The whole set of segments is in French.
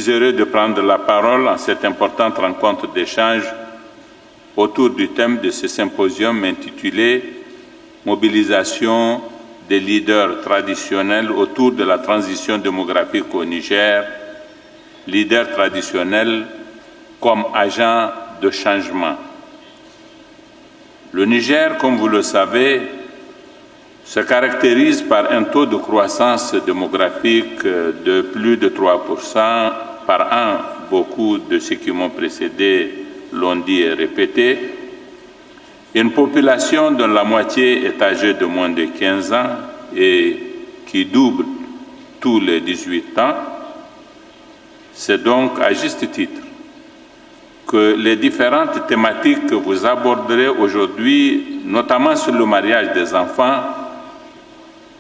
suis heureux de prendre la parole en cette importante rencontre d'échange autour du thème de ce symposium intitulé « Mobilisation des leaders traditionnels autour de la transition démographique au Niger, leaders traditionnels comme agents de changement ». Le Niger, comme vous le savez, se caractérise par un taux de croissance démographique de plus de 3% par an. Beaucoup de ceux qui m'ont précédé l'ont dit et répété. Une population dont la moitié est âgée de moins de 15 ans et qui double tous les 18 ans. C'est donc à juste titre que les différentes thématiques que vous aborderez aujourd'hui, notamment sur le mariage des enfants,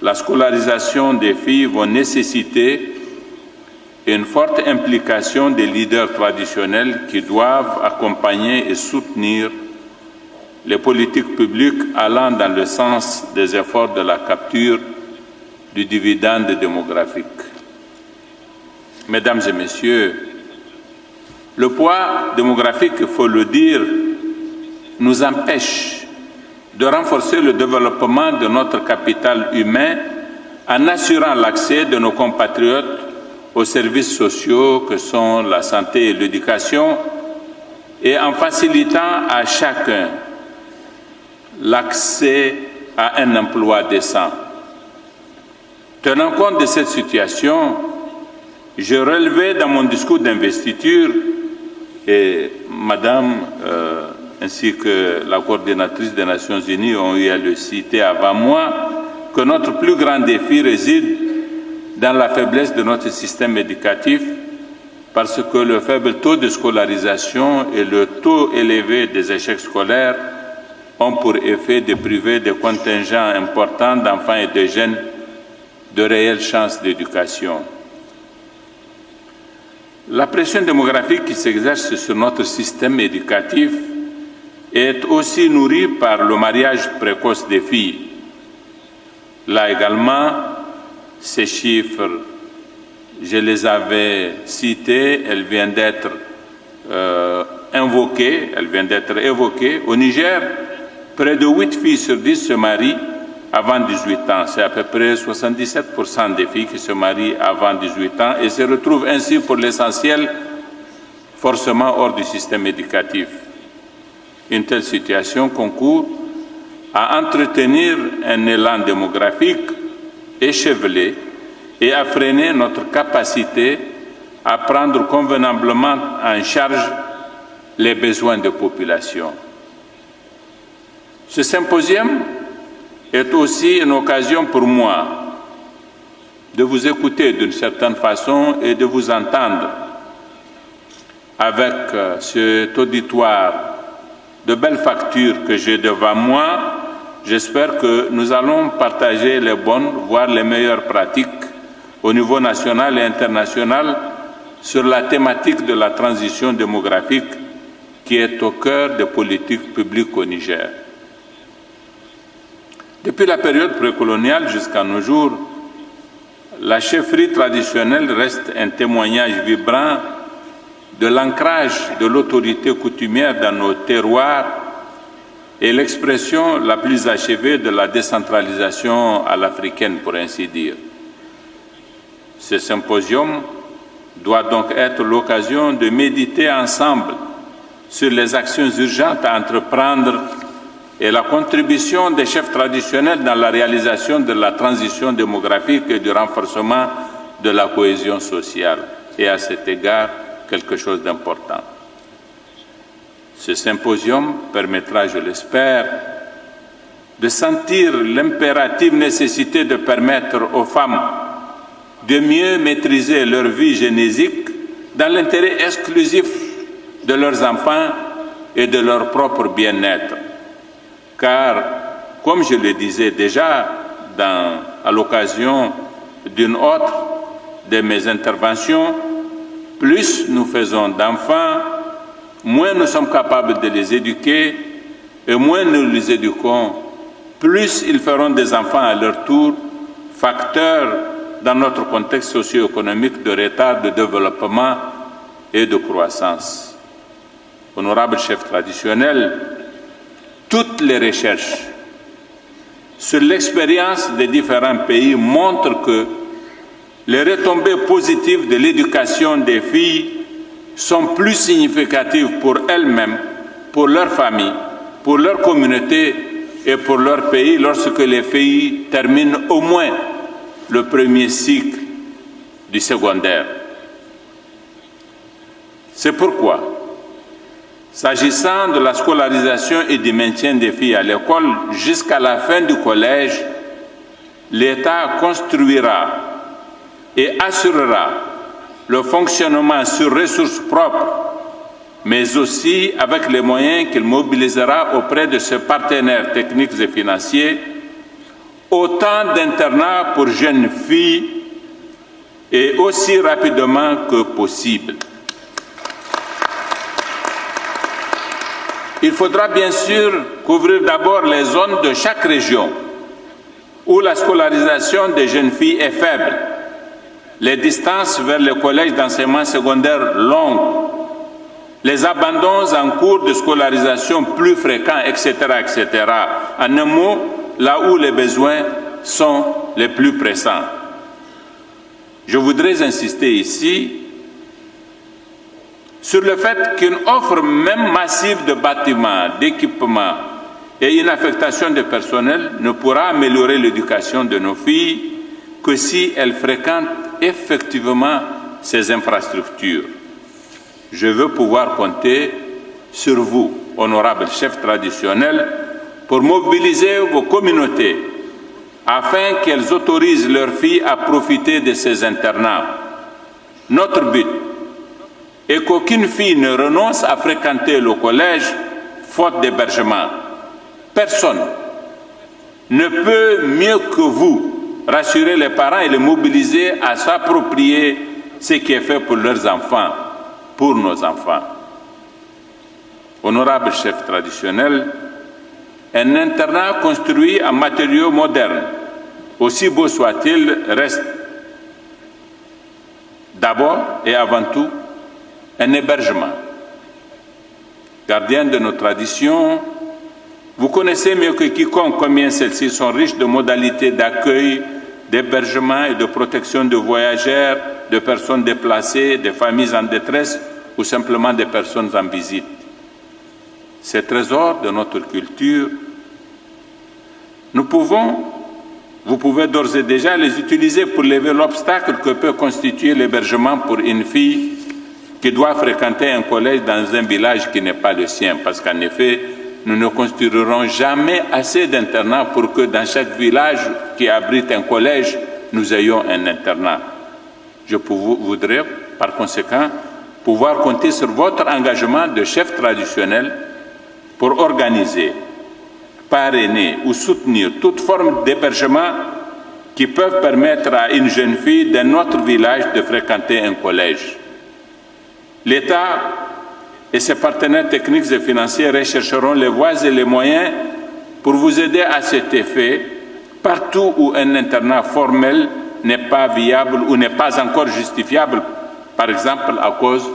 la scolarisation des filles, vont nécessiter une forte implication des leaders traditionnels qui doivent accompagner et soutenir les politiques publiques allant dans le sens des efforts de la capture du dividende démographique. Mesdames et messieurs, le poids démographique, il faut le dire, nous empêche de renforcer le développement de notre capital humain en assurant l'accès de nos compatriotes aux services sociaux que sont la santé et l'éducation et en facilitant à chacun l'accès à un emploi décent. Tenant compte de cette situation, je relevais dans mon discours d'investiture, et Madame ainsi que la coordinatrice des Nations Unies ont eu à le citer avant moi, que notre plus grand défi réside dans la faiblesse de notre système éducatif, parce que le faible taux de scolarisation et le taux élevé des échecs scolaires ont pour effet de priver des contingents importants d'enfants et de jeunes de réelles chances d'éducation. La pression démographique qui s'exerce sur notre système éducatif est aussi nourrie par le mariage précoce des filles. Là également, ces chiffres, je les avais cités, elles viennent d'être évoquées. Au Niger, près de 8 filles sur 10 se marient avant 18 ans. C'est à peu près 77% des filles qui se marient avant 18 ans et se retrouvent ainsi pour l'essentiel forcément hors du système éducatif. Une telle situation concourt à entretenir un élan démographique échevelé et à freiner notre capacité à prendre convenablement en charge les besoins de population. Ce symposium est aussi une occasion pour moi de vous écouter d'une certaine façon et de vous entendre avec cet auditoire de belles factures que j'ai devant moi. J'espère que nous allons partager les bonnes, voire les meilleures pratiques au niveau national et international sur la thématique de la transition démographique qui est au cœur des politiques publiques au Niger. Depuis la période précoloniale jusqu'à nos jours, la chefferie traditionnelle reste un témoignage vibrant de l'ancrage de l'autorité coutumière dans nos terroirs et l'expression la plus achevée de la décentralisation à l'africaine, pour ainsi dire. Ce symposium doit donc être l'occasion de méditer ensemble sur les actions urgentes à entreprendre et la contribution des chefs traditionnels dans la réalisation de la transition démographique et du renforcement de la cohésion sociale. Et à cet égard, quelque chose d'important. Ce symposium permettra, je l'espère, de sentir l'impérative nécessité de permettre aux femmes de mieux maîtriser leur vie génésique dans l'intérêt exclusif de leurs enfants et de leur propre bien-être. Car, comme je le disais déjà à l'occasion d'une autre de mes interventions, plus nous faisons d'enfants, moins nous sommes capables de les éduquer, et moins nous les éduquons, plus ils feront des enfants à leur tour, facteurs dans notre contexte socio-économique de retard de développement et de croissance. Honorable chef traditionnel, toutes les recherches sur l'expérience des différents pays montrent que les retombées positives de l'éducation des filles sont plus significatives pour elles-mêmes, pour leur famille, pour leur communauté et pour leur pays lorsque les filles terminent au moins le premier cycle du secondaire. C'est pourquoi, s'agissant de la scolarisation et du maintien des filles à l'école jusqu'à la fin du collège, l'État construira et assurera le fonctionnement sur ressources propres, mais aussi avec les moyens qu'il mobilisera auprès de ses partenaires techniques et financiers, autant d'internats pour jeunes filles et aussi rapidement que possible. Il faudra bien sûr couvrir d'abord les zones de chaque région où la scolarisation des jeunes filles est faible, les distances vers le collège d'enseignement secondaire longues, les abandons en cours de scolarisation plus fréquents, etc., etc. En un mot, là où les besoins sont les plus pressants. Je voudrais insister ici sur le fait qu'une offre même massive de bâtiments, d'équipements et une affectation de personnel ne pourra améliorer l'éducation de nos filles que si elles fréquentent effectivement ces infrastructures. Je veux pouvoir compter sur vous, honorables chefs traditionnels, pour mobiliser vos communautés afin qu'elles autorisent leurs filles à profiter de ces internats. Notre but est qu'aucune fille ne renonce à fréquenter le collège faute d'hébergement. Personne ne peut mieux que vous rassurer les parents et les mobiliser à s'approprier ce qui est fait pour leurs enfants, pour nos enfants. Honorable chef traditionnel, un internat construit en matériaux modernes, aussi beau soit-il, reste d'abord et avant tout un hébergement. Gardien de nos traditions, vous connaissez mieux que quiconque combien celles-ci sont riches de modalités d'accueil, d'hébergement et de protection de voyageurs, de personnes déplacées, de familles en détresse ou simplement des personnes en visite. Ces trésors de notre culture, vous pouvez d'ores et déjà les utiliser pour lever l'obstacle que peut constituer l'hébergement pour une fille qui doit fréquenter un collège dans un village qui n'est pas le sien, parce qu'en effet, nous ne construirons jamais assez d'internats pour que dans chaque village qui abrite un collège, nous ayons un internat. Je voudrais, par conséquent, pouvoir compter sur votre engagement de chef traditionnel pour organiser, parrainer ou soutenir toute forme d'hébergement qui peuvent permettre à une jeune fille d'un autre village de fréquenter un collège. L'État et ses partenaires techniques et financiers rechercheront les voies et les moyens pour vous aider à cet effet partout où un internat formel n'est pas viable ou n'est pas encore justifiable, par exemple à cause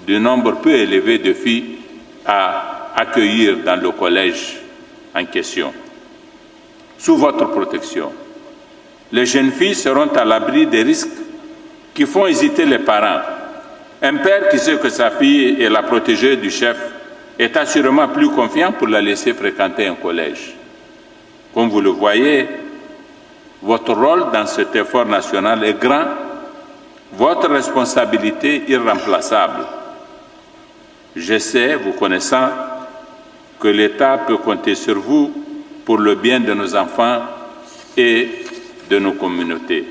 du nombre peu élevé de filles à accueillir dans le collège en question. Sous votre protection, les jeunes filles seront à l'abri des risques qui font hésiter les parents. Un père qui sait que sa fille est la protégée du chef est assurément plus confiant pour la laisser fréquenter un collège. Comme vous le voyez, votre rôle dans cet effort national est grand, votre responsabilité irremplaçable. Je sais, vous connaissant, que l'État peut compter sur vous pour le bien de nos enfants et de nos communautés.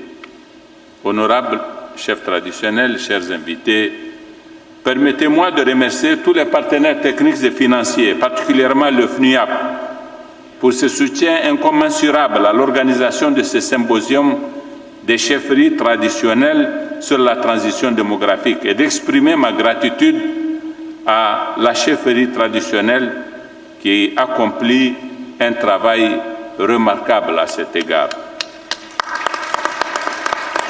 Honorables chefs traditionnels, chers invités, permettez-moi de remercier tous les partenaires techniques et financiers, particulièrement le FNUAP, pour ce soutien incommensurable à l'organisation de ce symposium des chefferies traditionnelles sur la transition démographique et d'exprimer ma gratitude à la chefferie traditionnelle qui accomplit un travail remarquable à cet égard.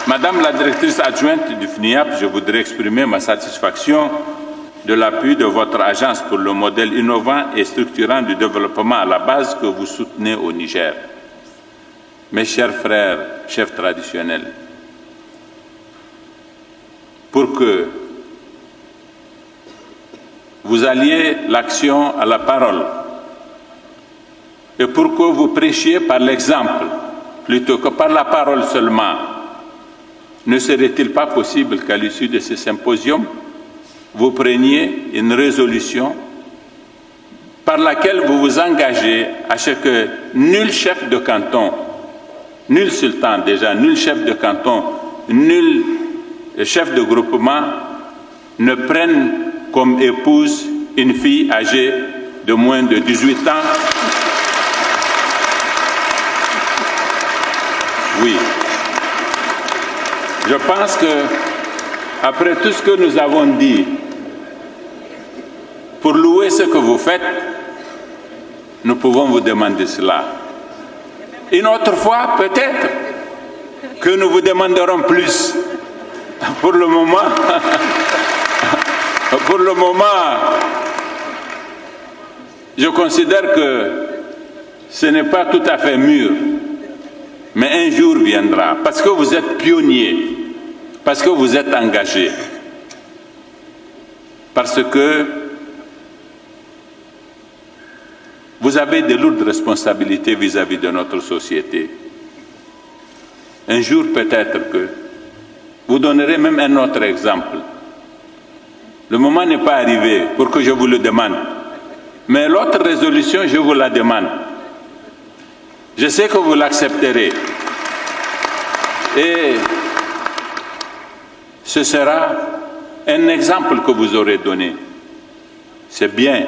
Madame la directrice adjointe du FNIAP, je voudrais exprimer ma satisfaction de l'appui de votre agence pour le modèle innovant et structurant du développement à la base que vous soutenez au Niger. Mes chers frères, chefs traditionnels, pour que vous alliez l'action à la parole et pour que vous prêchiez par l'exemple plutôt que par la parole seulement, ne serait-il pas possible qu'à l'issue de ce symposium, vous preniez une résolution par laquelle vous vous engagez à ce que nul chef de canton, nul sultan déjà, nul chef de canton, nul chef de groupement ne prenne comme épouse une fille âgée de moins de 18 ans. Oui. Je pense que, après tout ce que nous avons dit, pour louer ce que vous faites, nous pouvons vous demander cela. Une autre fois, peut-être, que nous vous demanderons plus. Pour le moment, je considère que ce n'est pas tout à fait mûr, mais un jour viendra, parce que vous êtes pionniers, parce que vous êtes engagés, parce que vous avez de lourdes responsabilités vis-à-vis de notre société. Un jour, peut-être que vous donnerez même un autre exemple. Le moment n'est pas arrivé pour que je vous le demande. Mais l'autre résolution, je vous la demande. Je sais que vous l'accepterez. Et ce sera un exemple que vous aurez donné. C'est bien,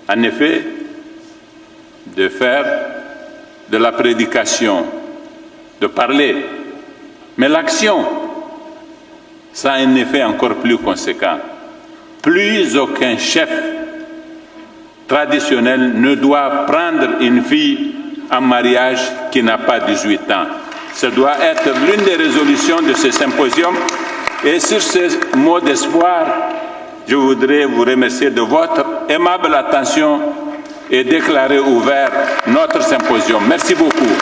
en effet, de faire de la prédication, de parler. Mais l'action, ça a un effet encore plus conséquent. Plus aucun chef traditionnel ne doit prendre une fille en mariage qui n'a pas 18 ans. Ce doit être l'une des résolutions de ce symposium. Et sur ce mot d'espoir, je voudrais vous remercier de votre aimable attention et déclarer ouvert notre symposium. Merci beaucoup.